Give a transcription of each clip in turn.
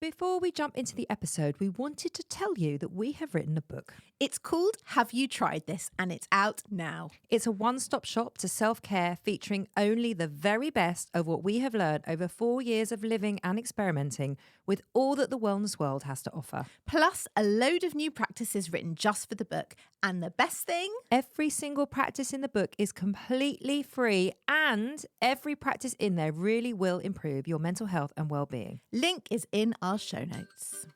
Before we jump into the episode, we wanted to tell you that we have written a book. It's called Have You Tried This? And it's out now. It's a one-stop shop to self-care featuring only the very best of what we have learned over 4 years of living and experimenting with all that the wellness world has to offer. Plus a load of new practices written just for the book. And the best thing? Every single practice in the book is completely free and every practice in there really will improve your mental health and well-being. Link is in our show notes.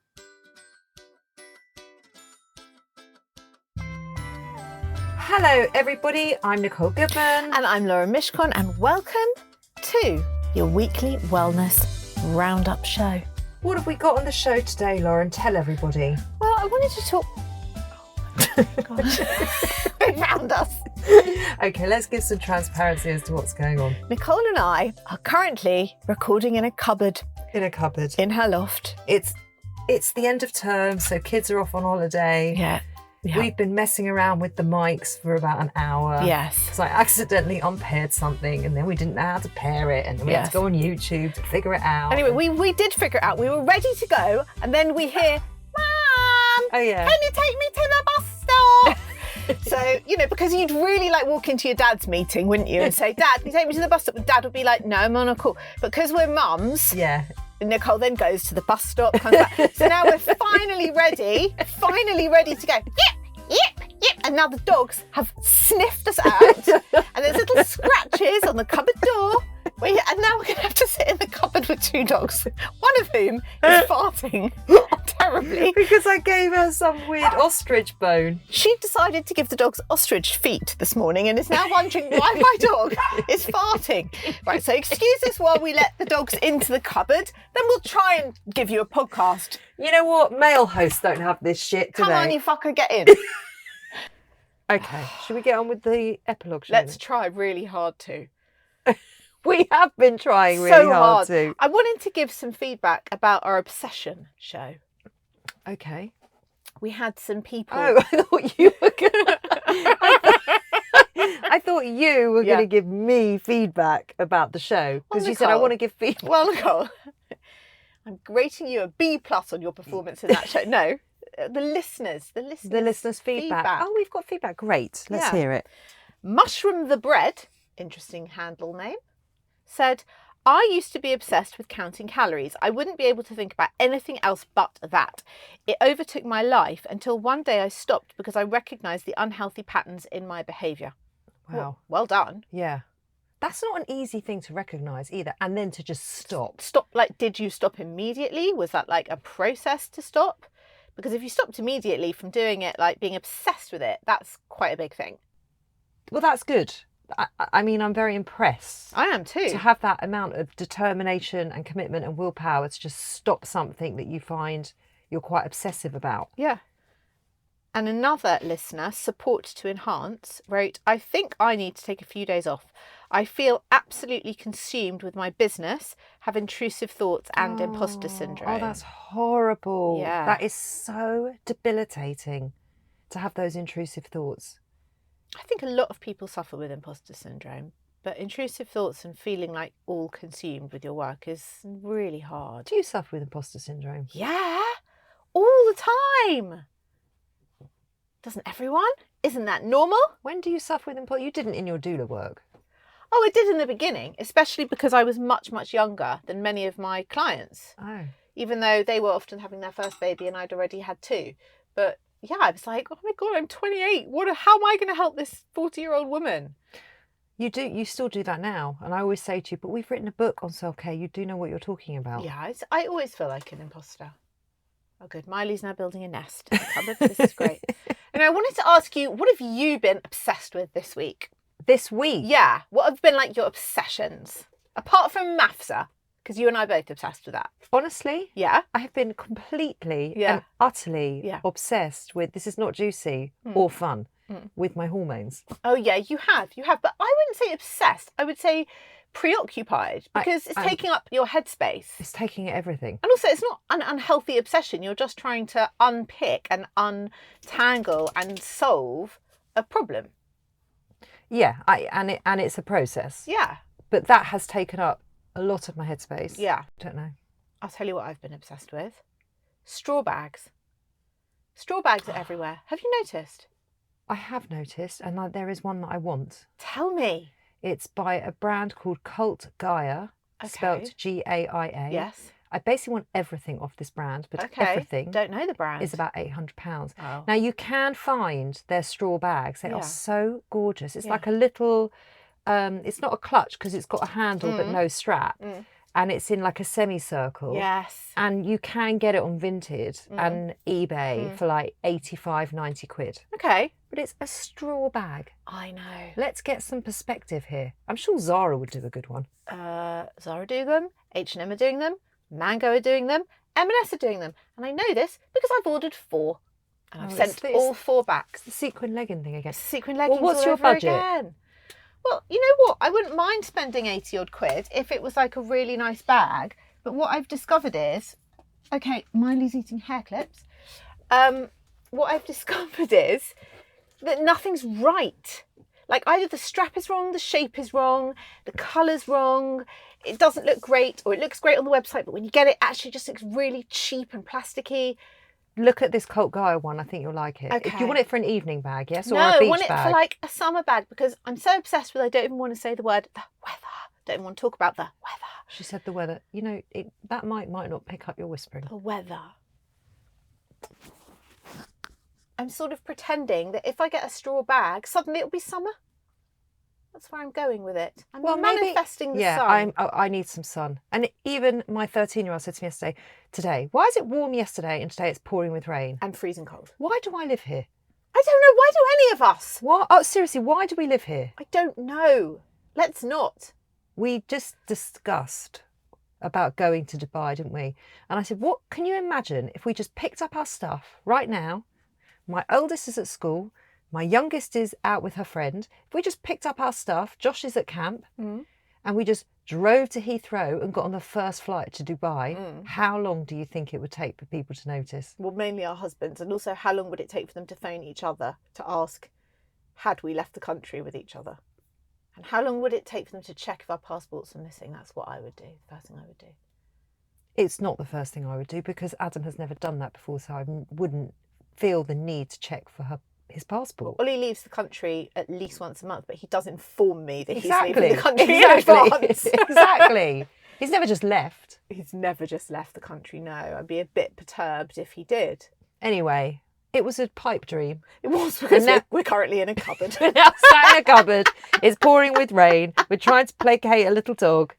Hello everybody, I'm Nicole Goodman. And I'm Laura Mishkon, and welcome to your weekly wellness roundup show. What have we got on the show today, Lauren? Tell everybody. Well, I wanted to talk... God. Around us. Okay, let's give some transparency as to what's going on. Nicole and I are currently recording in a cupboard. In a cupboard. In her loft. It's the end of term, so kids are off on holiday. Yeah. We've been messing around with the mics for about an hour. Yes. So I accidentally unpaired something and then we didn't know how to pair it and then we had to go on YouTube to figure it out. Anyway, we did figure it out. We were ready to go and then we hear, Mum, oh yeah, can you take me to the bus stop? So, because you'd really walk into your dad's meeting, wouldn't you? And say, Dad, can you take me to the bus stop? And Dad would be like, no, I'm on a call. But because we're mums, yeah. Nicole then goes to the bus stop, comes back. So now we're finally ready to go. Yep. And now the dogs have sniffed us out. And there's little scratches on the cupboard door. And now we're going to have to sit in the cupboard with two dogs, one of whom is farting terribly. Because I gave her some weird ostrich bone. She decided to give the dogs ostrich feet this morning and is now wondering why my dog is farting. Right, so excuse us while we let the dogs into the cupboard, then we'll try and give you a podcast. You know what? Male hosts don't have this shit, do Come they? on, you fucker, get in. Okay, should we get on with the epilogue? Let's try really hard to. We have been trying really hard to. I wanted to give some feedback about our obsession show. Okay. We had some people. Oh, I thought you were gonna. I thought you were going to give me feedback about the show because you said I want to give feedback. Well, Nicole, I'm rating you a B+ on your performance in that show. No, the listeners feedback. Oh, we've got feedback. Great. Let's hear it. Mushroom the Bread, interesting handle name, said, I used to be obsessed with counting calories. I wouldn't be able to think about anything else but that. It overtook my life until one day I stopped because I recognised the unhealthy patterns in my behaviour. Wow. Well done. Yeah. That's not an easy thing to recognise either. And then to just stop. Stop, did you stop immediately? Was that a process to stop? Because if you stopped immediately from doing it, being obsessed with it, that's quite a big thing. Well, that's good. I mean, I'm very impressed. I am too. To have that amount of determination and commitment and willpower to just stop something that you find you're quite obsessive about. Yeah. And another listener, Support to Enhance, wrote, I think I need to take a few days off. I feel absolutely consumed with my business, have intrusive thoughts and imposter syndrome. Oh, that's horrible. Yeah. That is so debilitating to have those intrusive thoughts. I think a lot of people suffer with imposter syndrome, but intrusive thoughts and feeling all consumed with your work is really hard. Do you suffer with imposter syndrome? Yeah, all the time. Doesn't everyone? Isn't that normal? When do you suffer with imposter? You didn't in your doula work. Oh, I did in the beginning, especially because I was much, much younger than many of my clients. Oh. Even though they were often having their first baby and I'd already had two. But yeah, I was like, oh my God, I'm 28. How am I going to help this 40-year-old woman? You still do that now. And I always say to you, but we've written a book on self-care. You do know what you're talking about. Yeah, I always feel like an imposter. Oh, good. Miley's now building a nest in the cupboard. This is great. And I wanted to ask you, what have you been obsessed with this week? This week? Yeah. What have been your obsessions? Apart from MAFSA, because you and I are both obsessed with that. Honestly? Yeah. I have been completely and utterly obsessed with, this is not juicy or fun, with my hormones. Oh, yeah, you have. But I wouldn't say obsessed. I would say preoccupied because it's taking up your headspace. It's taking everything. And also, it's not an unhealthy obsession. You're just trying to unpick and untangle and solve a problem. Yeah, and it's a process. Yeah. But that has taken up a lot of my headspace. Yeah. I don't know. I'll tell you what I've been obsessed with. Straw bags. Straw bags are everywhere. Have you noticed? I have noticed, and there is one that I want. Tell me. It's by a brand called Cult Gaia, spelt Gaia. Yes. I basically want everything off this brand, but everything Don't know the brand. is about £800. Oh. Now, you can find their straw bags. They Yeah. are so gorgeous. It's Yeah. like a little, it's not a clutch because it's got a handle but no strap. And it's in like a semicircle. Yes. And you can get it on Vinted and eBay for like 85, 90 quid. Okay. But it's a straw bag. I know. Let's get some perspective here. I'm sure Zara would do a good one. Zara do them. H&M are doing them. Mango are doing them. M&S are doing them. And I know this because I've ordered 4. And I've sent all 4 back. It's the sequin legging thing again. Sequin leggings what's all your over budget? Again. Well, you know what? I wouldn't mind spending 80 odd quid if it was like a really nice bag. But what I've discovered is, okay, Miley's eating hair clips. What I've discovered is that nothing's right. Like either the strap is wrong, the shape is wrong, the colour's wrong, it doesn't look great, or it looks great on the website, but when you get it, it actually just looks really cheap and plasticky. Look at this Cult Gaia one. I think you'll like it. Okay. Do you want it for an evening bag, yes? Or No, a I beach want it bag? for like a summer bag because I'm so obsessed with I don't even want to say the word the weather. Don't even want to talk about the weather. She said the weather. You know, that might not pick up your whispering. The weather. I'm sort of pretending that if I get a straw bag, suddenly it'll be summer. That's where I'm going with it. I'm manifesting the sun. I need some sun. And even my 13-year-old said to me today, why is it warm yesterday and today it's pouring with rain? And freezing cold. Why do I live here? I don't know. Why do any of us? What? Oh, seriously, why do we live here? I don't know. Let's not. We just discussed about going to Dubai, didn't we? And I said, what can you imagine if we just picked up our stuff right now? My oldest is at school. My youngest is out with her friend. If we just picked up our stuff, Josh is at camp, and we just drove to Heathrow and got on the first flight to Dubai, how long do you think it would take for people to notice? Well, mainly our husbands. And also, how long would it take for them to phone each other to ask, had we left the country with each other? And how long would it take for them to check if our passports are missing? That's what I would do. The first thing I would do. It's not the first thing I would do because Adam has never done that before, so I wouldn't feel the need to check for his passport. Ollie leaves the country at least once a month, but he does inform me that he's leaving the country in exactly. advance. Exactly. He's never just left. He's never just left the country, no. I'd be a bit perturbed if he did. Anyway, it was a pipe dream. It was because we're currently in a cupboard. We're now sat in a cupboard. It's pouring with rain. We're trying to placate a little dog.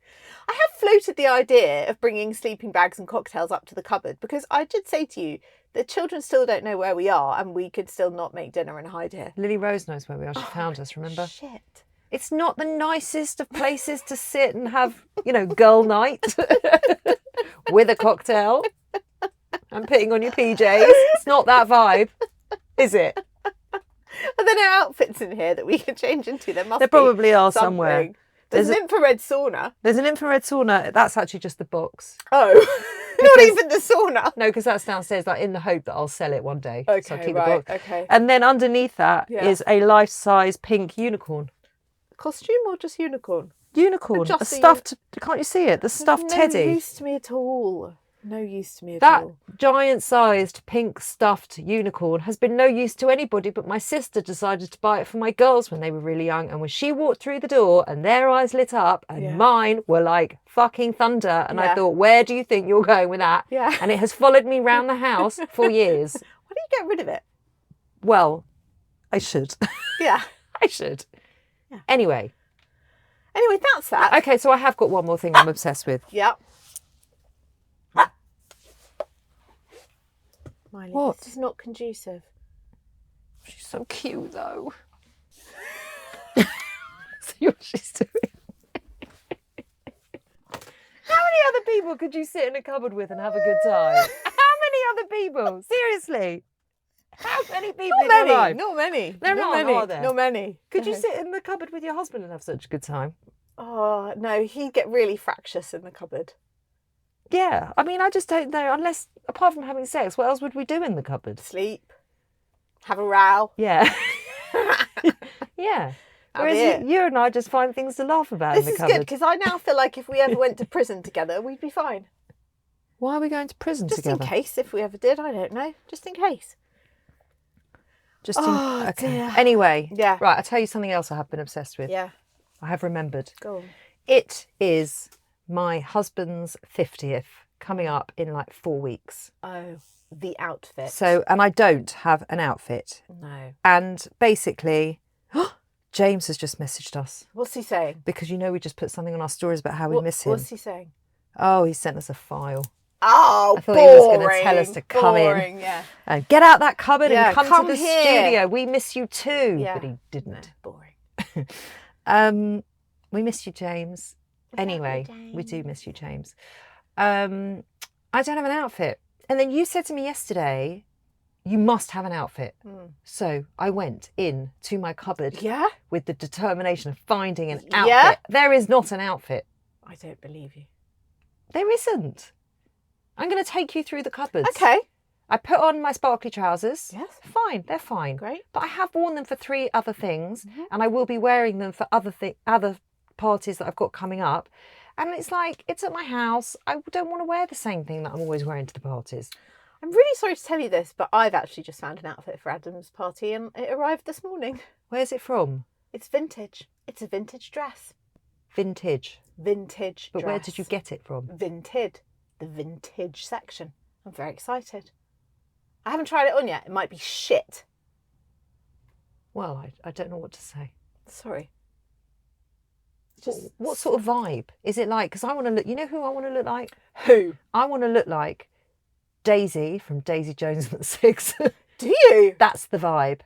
I have floated the idea of bringing sleeping bags and cocktails up to the cupboard because I did say to you, the children still don't know where we are and we could still not make dinner and hide here. Lily Rose knows where we are. She found us, remember? Shit. It's not the nicest of places to sit and have, girl night with a cocktail and putting on your PJs. It's not that vibe, is it? Are there no outfits in here that we can change into? There probably are something. Somewhere. There's an infrared sauna. There's an infrared sauna. That's actually just the box. Oh, not even the sauna. No, because that's downstairs, like in the hope that I'll sell it one day. Okay, so I'll keep right, the box. okay. And then underneath that is a life-size pink unicorn. Costume or just unicorn? Unicorn. A stuffed. Can't you see it? The stuffed teddy. No use to me at all. No use to me at That all. giant-sized pink stuffed unicorn has been no use to anybody, but my sister decided to buy it for my girls when they were really young. And when she walked through the door and their eyes lit up and mine were like fucking thunder, and I thought, where do you think you're going with that? Yeah. And it has followed me round the house for years. Why don't you get rid of it? Well, I should. Yeah. I should. Yeah. Anyway, that's that. okay, so I have got one more thing I'm obsessed with. Yeah. Miley, What? this is not conducive. She's so cute, though. See what she's doing. How many other people could you sit in a cupboard with and have a good time? How many other people? Seriously. How many people in your life? Not many. There not aren't, many. are there? Not many. Could you sit in the cupboard with your husband and have such a good time? Oh, no, he'd get really fractious in the cupboard. Yeah, I mean, I just don't know. Unless, apart from having sex, what else would we do in the cupboard? Sleep. Have a row. Yeah. Yeah. Whereas you and I just find things to laugh about in the cupboard. This is good, because I now feel like if we ever went to prison together, we'd be fine. Why are we going to prison Just together? in case, if we ever did, I don't know. Just in case. Okay. Dear. Anyway, Yeah. right, I'll tell you something else I have been obsessed with. Yeah. I have remembered. Go on. It is my husband's 50th coming up in like 4 weeks. Oh, the outfit. So, and I don't have an outfit. No. And basically, James has just messaged us What's he saying? because we just put something on our stories about how we miss him. What's he saying? Oh, he sent us a file. Oh, I thought he was going to tell us to come in yeah. and get out that cupboard and come to the here. studio. We miss you too. Yeah. But he didn't. No, boring. We miss you, James. Anyway, we do miss you, James. I don't have an outfit. And then you said to me yesterday, you must have an outfit. So I went in to my cupboard with the determination of finding an outfit. Yeah. There is not an outfit. I don't believe you. There isn't. I'm going to take you through the cupboards. Okay. I put on my sparkly trousers. Yes. Fine, they're fine. Great. But I have worn them for 3 other things, and I will be wearing them for other parties that I've got coming up. And it's like, it's at my house. I don't want to wear the same thing that I'm always wearing to the parties. I'm really sorry to tell you this, but I've actually just found an outfit for Adam's party and it arrived this morning. Where's it from? It's vintage. It's a vintage dress. Vintage. Vintage But dress. where did you get it from? Vinted. The vintage section. I'm very excited. I haven't tried it on yet. It might be shit. Well, I don't know what to say. Sorry. What sort of vibe? Is it like, because I want to look, you know who I want to look like? Who? I want to look like Daisy from Daisy Jones and the Six. Do you? That's the vibe.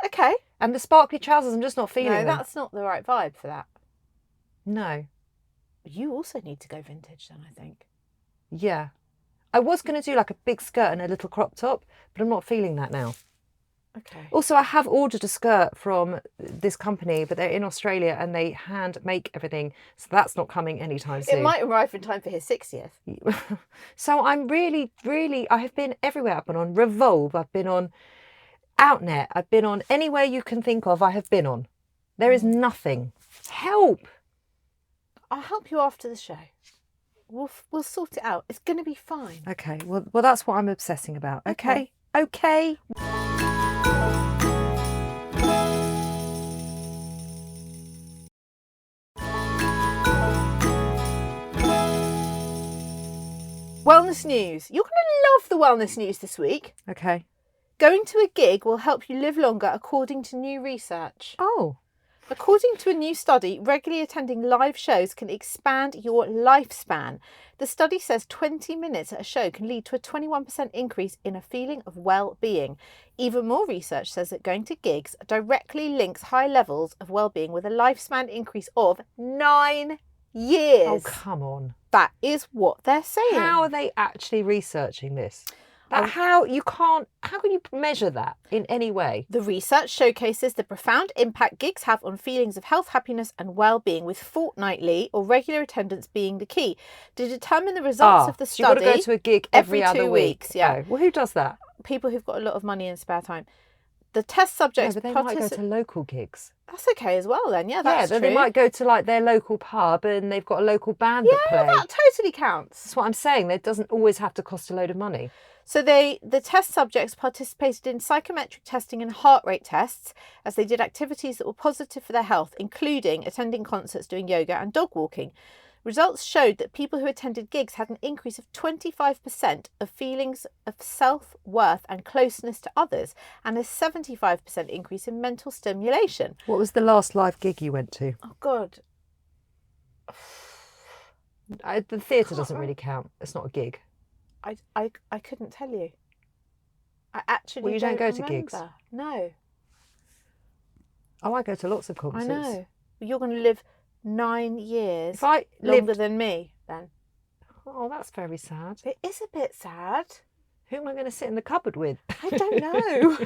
Okay. And the sparkly trousers, I'm just not feeling No, them. that's not the right vibe for that. No. You also need to go vintage then, I think. Yeah. I was going to do like a big skirt and a little crop top, but I'm not feeling that now. Okay. Also, I have ordered a skirt from this company, but they're in Australia and they hand make everything. So that's not coming anytime soon. It might arrive in time for his 60th. So I'm really, I have been everywhere. I've been on Revolve. I've been on Outnet. I've been on anywhere you can think of. I have been on. There is nothing. Help. I'll help you after the show. We'll sort it out. It's going to be fine. Okay. Well, that's what I'm obsessing about. Okay. Okay. Wellness news. You're going to love the wellness news this week. Okay. Going to a gig will help you live longer according to new research. Oh. According to a new study, regularly attending live shows can expand your lifespan. The study says 20 minutes at a show can lead to a 21% increase in a feeling of well-being. Even more research says that going to gigs directly links high levels of well-being with a lifespan increase of 9 years. Oh, come on. That is what they're saying. How are they actually researching this? How can you measure that in any way? The research showcases the profound impact gigs have on feelings of health, happiness and well-being, with fortnightly or regular attendance being the key. To determine the results of the study, you've got to go to a gig every other 2 week. weeks. Yeah. Oh, well, who does that? People who've got a lot of money and spare time. The test subjects... No, but they might go to local gigs. That's okay as well then. Yeah, that's true. They might go to like their local pub and they've got a local band that play. Yeah, that totally counts. That's what I'm saying. It doesn't always have to cost a load of money. So the test subjects participated in psychometric testing and heart rate tests as they did activities that were positive for their health, including attending concerts, doing yoga and dog walking. Results showed that people who attended gigs had an increase of 25% of feelings of self-worth and closeness to others, and a 75% increase in mental stimulation. What was the last live gig you went to? Oh, God. The theatre doesn't really count. It's not a gig. I couldn't tell you. I actually Well, you don't go to gigs? No. Oh, I go to lots of concerts. I know. You're going to live 9 years If I longer lived... than me, then. Oh, that's very sad. It is a bit sad. Who am I going to sit in the cupboard with? I don't know.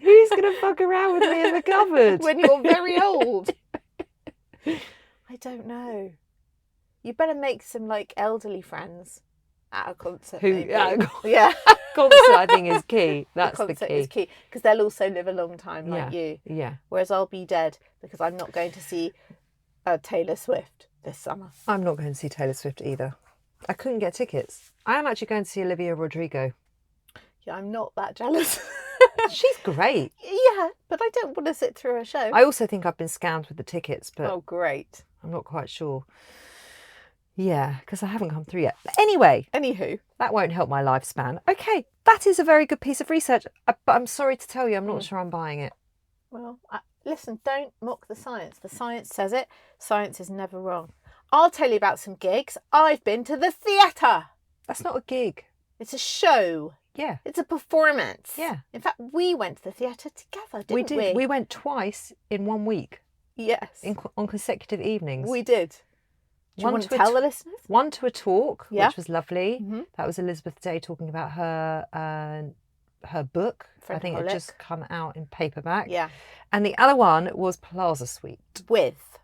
Who's going to fuck around with me in the cupboard? When you're very old. I don't know. You better make some like elderly friends at a concert. Yeah. Concert, I think, is key. That's the concert key. is key because they'll also live a long time like you. Yeah. Whereas I'll be dead because I'm not going to see Taylor Swift this summer. I'm not going to see Taylor Swift either. I couldn't get tickets. I am actually going to see Olivia Rodrigo. Yeah, I'm not that jealous. She's great. Yeah, but I don't want to sit through a show. I also think I've been scammed with the tickets, but Oh, great. I'm not quite sure. Yeah, because I haven't come through yet. But anyway, Anywho, that won't help my lifespan. Okay, that is a very good piece of research, but I'm sorry to tell you, I'm not sure I'm buying it. well, listen, don't mock the science. The science says it. Science is never wrong. I'll tell you about some gigs. I've been to the theatre. That's not a gig. It's a show. Yeah. It's a performance. Yeah. In fact, we went to the theatre together, didn't we? did. We went twice in 1 week. Yes. On consecutive evenings. We did. Do you want to tell the listeners? One to a talk, Yeah. which was lovely. Mm-hmm. That was Elizabeth Day talking about her book. I think it had just come out in paperback. Yeah. And the other one was Plaza Suite. With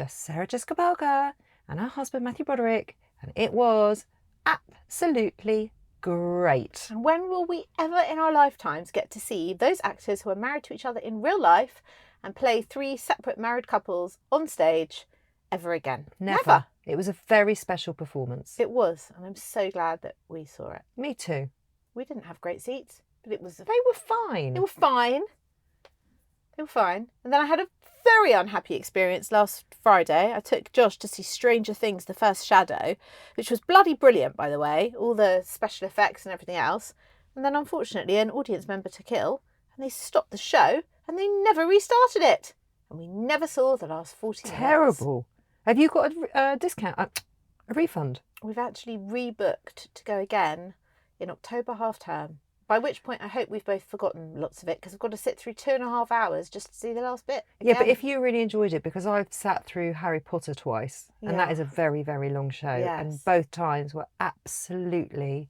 Sarah Jessica Parker and her husband Matthew Broderick. And it was absolutely great. And when will we ever in our lifetimes get to see those actors who are married to each other in real life and play 3 separate married couples on stage ever again? Never. It was a very special performance. It was, and I'm so glad that we saw it. Me too. We didn't have great seats, but it was. They were fine. They were fine. They were fine. And then I had a very unhappy experience last Friday. I took Josh to see Stranger Things: The First Shadow, which was bloody brilliant, by the way, all the special effects and everything else. And then, unfortunately, an audience member took ill, and they stopped the show, and they never restarted it. And we never saw the last 40 minutes. Terrible. Have you got a discount, a refund? We've actually rebooked to go again in October half term. By which point I hope we've both forgotten lots of it because I've got to sit through 2.5 hours just to see the last bit. Yeah, but if you really enjoyed it, because I've sat through Harry Potter twice, and that Yeah. is a very, very long show, Yes. and both times were absolutely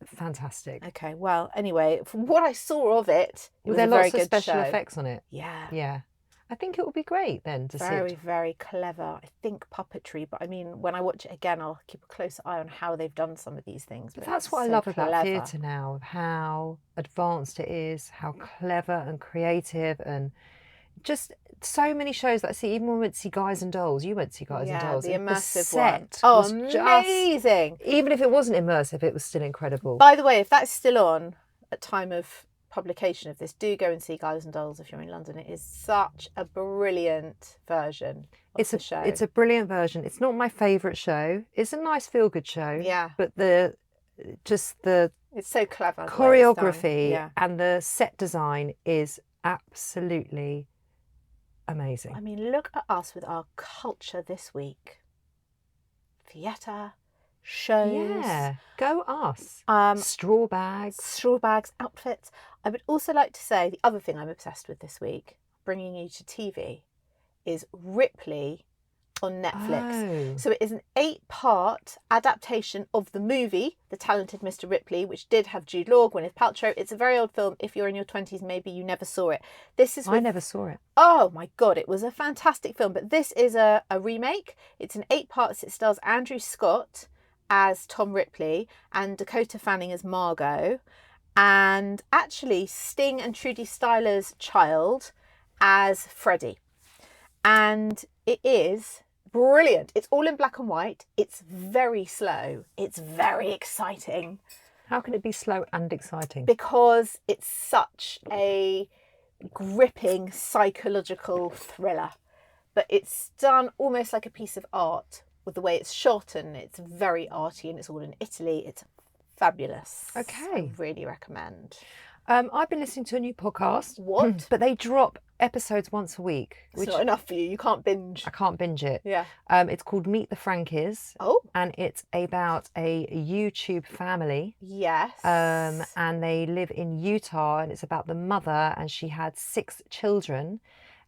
fantastic. Okay, well, anyway, from what I saw of it, it Were was there a very lots of good special show. effects on it? Yeah. Yeah. I think it would be great then to Very, sit. very clever. I think puppetry, but I mean, when I watch it again, I'll keep a close eye on how they've done some of these things. But But that's it's what I so love about clever. theatre now, how advanced it is, how clever and creative, and just so many shows that I see. Even when we went to see Guys and Dolls, you went to see Guys and Dolls. the and immersive one. set Oh, was amazing! even if it wasn't immersive, it was still incredible. By the way, if that's still on at time of publication of this, do go and see Guys and Dolls if you're in London. It is such a brilliant version of the show. It's a brilliant version. It's not my favourite show. It's a nice feel-good show. Yeah. But the it's so clever. the way it's done. choreography and the set design is absolutely amazing. I mean, look at us with our culture this week. Theatre, shows. Yeah, go us. Straw bags. Straw bags, outfits. I would also like to say the other thing I'm obsessed with this week, bringing you to TV, is Ripley on Netflix. Oh. So it is an 8-part adaptation of the movie The Talented Mr. Ripley, which did have Jude Law, Gwyneth Paltrow. It's a very old film. If you're in your 20s, maybe you never saw it. I never saw it. Oh my God, it was a fantastic film. But this is a remake. It's in 8 parts. It stars Andrew Scott as Tom Ripley and Dakota Fanning as Margot, and actually Sting and Trudy Styler's child as Freddie. And it is brilliant. It's all in black and white. It's very slow. It's very exciting. How can it be slow and exciting? Because it's such a gripping psychological thriller. But it's done almost like a piece of art with the way it's shot, and it's very arty, and it's all in Italy. It's fabulous. Okay. I really recommend. I've been listening to a new podcast. What? But they drop episodes once a week. It's not enough for you. You can't binge. I can't binge it. Yeah. It's called Meet the Frankies. Oh. And it's about a YouTube family. Yes. And they live in Utah, and it's about the mother, and she had 6 children,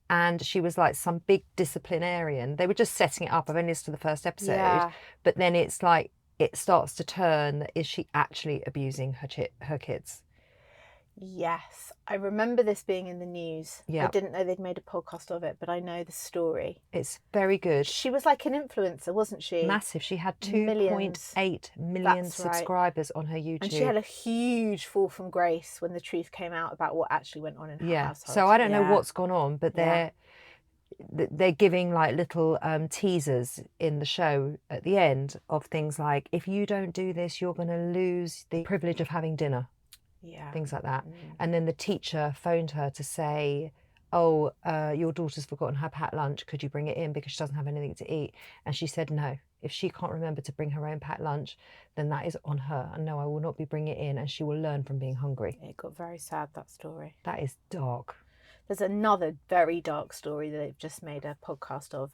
and she was like some big disciplinarian. They were just setting it up. I've only listened to the first episode. Yeah. But then it's like it starts to turn. Is she actually abusing her kids? Yes, I remember this being in the news. Yeah. I didn't know they'd made a podcast of it, but I know the story. It's very good. She was like an influencer, wasn't she? Massive. She had Millions. 2.8 million That's right. subscribers on her YouTube. And she had a huge fall from grace when the truth came out about what actually went on in her household. So I don't know Yeah. what's gone on, but Yeah. they're giving like little teasers in the show at the end of things like, if you don't do this, you're going to lose the privilege of having dinner. Yeah. Things like that. And then the teacher phoned her to say, oh, your daughter's forgotten her packed lunch. Could you bring it in because she doesn't have anything to eat? And she said no. If she can't remember to bring her own packed lunch, then that is on her. And no, I will not be bringing it in, and she will learn from being hungry. It got very sad, that story. That is dark. There's another very dark story that they've just made a podcast of.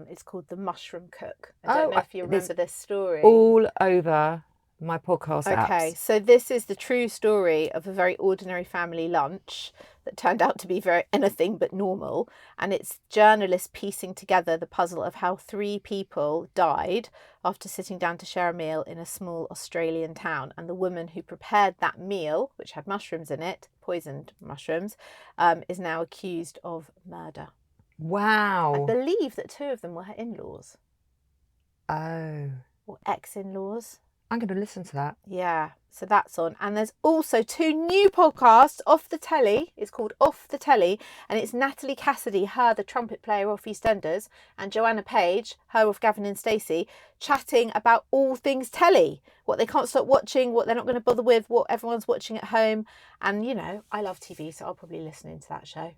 It's called The Mushroom Cook. I don't know if you remember this story. All over my podcast apps. Okay, so this is the true story of a very ordinary family lunch that turned out to be very anything but normal. And it's journalists piecing together the puzzle of how 3 people died after sitting down to share a meal in a small Australian town. And the woman who prepared that meal, which had mushrooms in it, poisoned mushrooms, is now accused of murder. Wow. I believe that 2 of them were her in-laws. Oh. Or ex-in-laws. I'm going to listen to that. Yeah, so that's on. And there's also 2 new podcasts off the telly. It's called Off the Telly, and it's Natalie Cassidy, her, the trumpet player off EastEnders, and Joanna Page, her off Gavin and Stacey, chatting about all things telly, what they can't stop watching, what they're not going to bother with, what everyone's watching at home. And, you know, I love TV, so I'll probably listen into that show.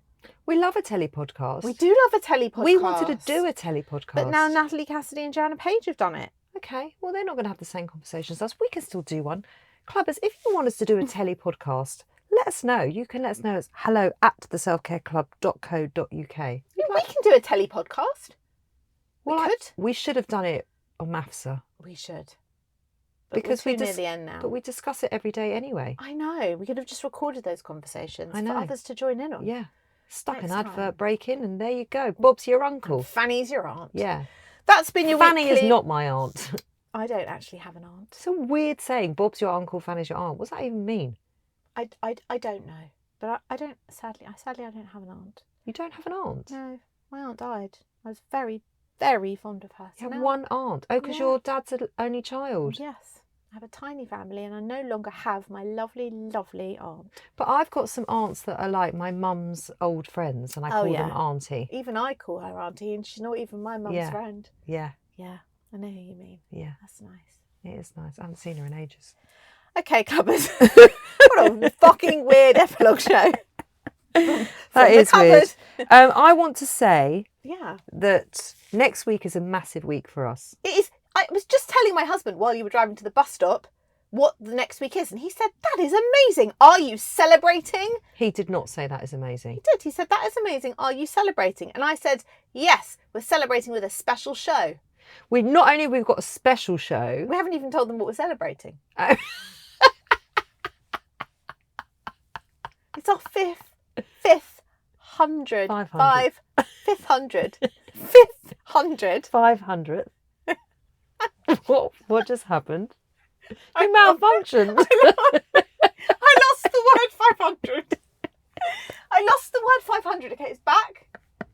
We love a telly podcast. We do love a telly podcast. We wanted to do a telly podcast. But now Natalie Cassidy and Joanna Page have done it. Okay, well, they're not going to have the same conversations as us. We can still do one. Clubbers, if you want us to do a telly podcast, let us know. You can let us know. It's hello@theselfcareclub.co.uk. We can do a telly podcast. Well, we could. We should have done it on MAFSA. We should. But Because we're near the end now. But we discuss it every day anyway. I know. We could have just recorded those conversations I know. for others to join in on. Yeah. Stuck Next an advert time. break in, and there you go. Bob's your uncle. And Fanny's your aunt. Yeah. That's been your Fanny weekly... is not my aunt. I don't actually have an aunt. It's a weird saying. Bob's your uncle, Fanny's your aunt. What does that even mean? I don't know. But I don't... Sadly, I don't have an aunt. You don't have an aunt? No. My aunt died. I was very, very fond of her. You So have now- one aunt. Oh, because Yeah. your dad's an only child. Yes. I have a tiny family and I no longer have my lovely, lovely aunt. But I've got some aunts that are like my mum's old friends, and I call them auntie. Even I call her auntie and she's not even my mum's Yeah. friend. Yeah, Yeah, I know who you mean. yeah. That's nice. It is nice. I haven't seen her in ages. Okay, Cupboard. What a fucking weird epilogue show. That is weird. I want to say Yeah. that next week is a massive week for us. It is. I was just telling my husband while you were driving to the bus stop what the next week is, and he said, that is amazing. Are you celebrating? He did not say that is amazing. He did. He said, that is amazing. Are you celebrating? And I said, yes, we're celebrating with a special show. We've got a special show. We haven't even told them what we're celebrating. Oh. It's our fifth hundred. 500. 500th. What just happened? You malfunctioned. I lost the word 500. I lost the word 500. Okay, it's back.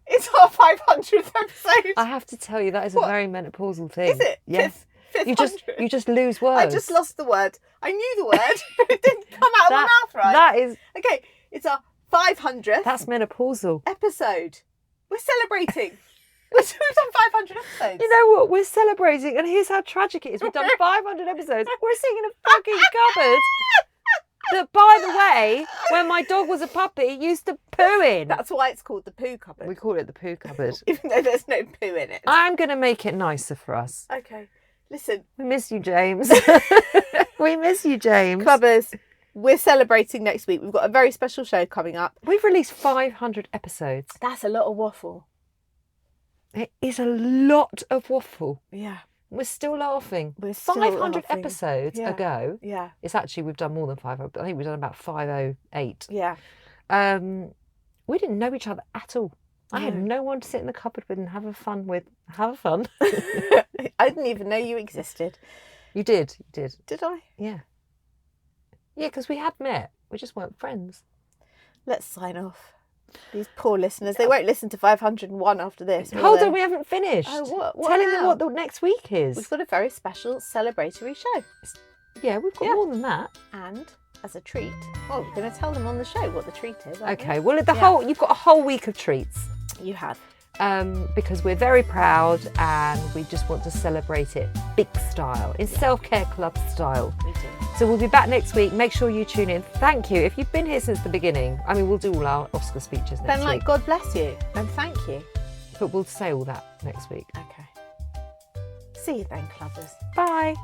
It's our 500th episode. I have to tell you, that is What? a very menopausal thing. Is it? Yes. Fifth You hundred. just lose words. I just lost the word. I knew the word, but it didn't come out of my mouth right. That is Okay, it's our 500th that's menopausal. episode. We're celebrating. We've done 500 episodes. You know what? We're celebrating, and here's how tragic it is. We've done 500 episodes. We're sitting in a fucking cupboard that, by the way, when my dog was a puppy, used to poo in. That's why it's called the poo cupboard. We call it the poo cupboard. Even though there's no poo in it. I'm going to make it nicer for us. Okay, listen, We miss you, James. We miss you, James. clubbers, we're celebrating next week. We've got a very special show coming up. We've released 500 episodes. That's a lot of waffle. It is a lot of waffle. Yeah. We're still laughing. We're still 500 laughing. episodes Yeah. ago. Yeah. It's actually, we've done more than 500. I think we've done about 508. Yeah. We didn't know each other at all. I had No. no one to sit in the cupboard with and have fun with. Have fun. I didn't even know you existed. You did. You did. Did I? Yeah. Yeah, because we had met. We just weren't friends. Let's sign off. These poor listeners, they won't listen to 501 after this. will Hold they? on, we haven't finished. Oh, what Telling them now? what the next week is. We've got a very special celebratory show. Yeah, we've got Yeah. more than that. And as a treat, well, we're going to tell them on the show what the treat is. aren't Okay, we? well, Yeah. you've got a whole week of treats. You have. because we're very proud and we just want to celebrate it big style, in self-care club style. We do. So we'll be back next week. Make sure you tune in. Thank you. If you've been here since the beginning, I mean, we'll do all our Oscar speeches next Then, like, week. God bless you and thank you. But we'll say all that next week. Okay. See you then, clubbers. Bye.